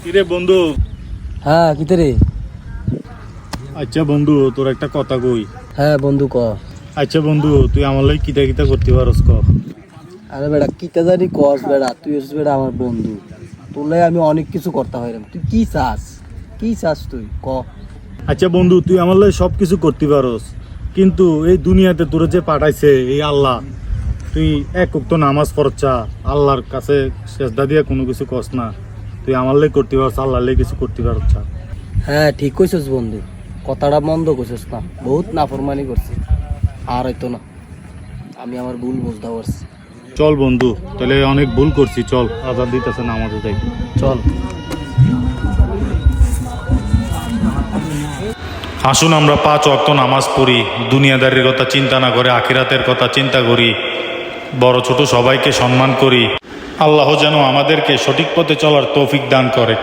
কিরে বন্ধু? হ্যাঁ কিতে রে? আচ্ছা বন্ধু, তোর একটা কথা কই। হ্যাঁ বন্ধু ক। আচ্ছা বন্ধু, তুই আমার লাগে কিতা কিতা করতে পারস ক। আরে বেটা কিতে জানি কস বেটা, তুই হচ্ছিস বেটা আমার বন্ধু, তোর লাগে আমি অনেক কিছু করতে পারলাম। তুই কি চাস, কি চাস তুই ক। আচ্ছা বন্ধু, তুই আমার লাগে সব কিছু করতে পারস, কিন্তু এই দুনিয়াতে তোর যে পাঠাইছে এই আল্লাহ, তুই এক উক্ত নামাজ পড়ছা, আল্লাহর কাছে সেজদা দিয়া কোনো কিছু কস না। তুই আমার লাগে করতে পারছ, আল্লাহর লাগে কিছু করতে পারছ। হ্যাঁ ঠিক কইছস বন্ধু, কথাটা মন্দ কইছস না, বহুত নাফরমানি করছি। আর হয়তো না, আমি আমার ভুল বুঝতে পারছি। চল বন্ধু, তাহলে অনেক ভুল করছি, চল আজান দিতেছে নামাজে যাই। চল। আসুন আমরা 5 ওয়াক্ত নামাজ পড়ি, দুনিয়াদারির কথা চিন্তা না করে আখিরাতের কথা চিন্তা করি, বড় ছোট সবাইকে সম্মান করি। আল্লাহ যেন আমাদেরকে সঠিক পথে চলার তৌফিক দান করে।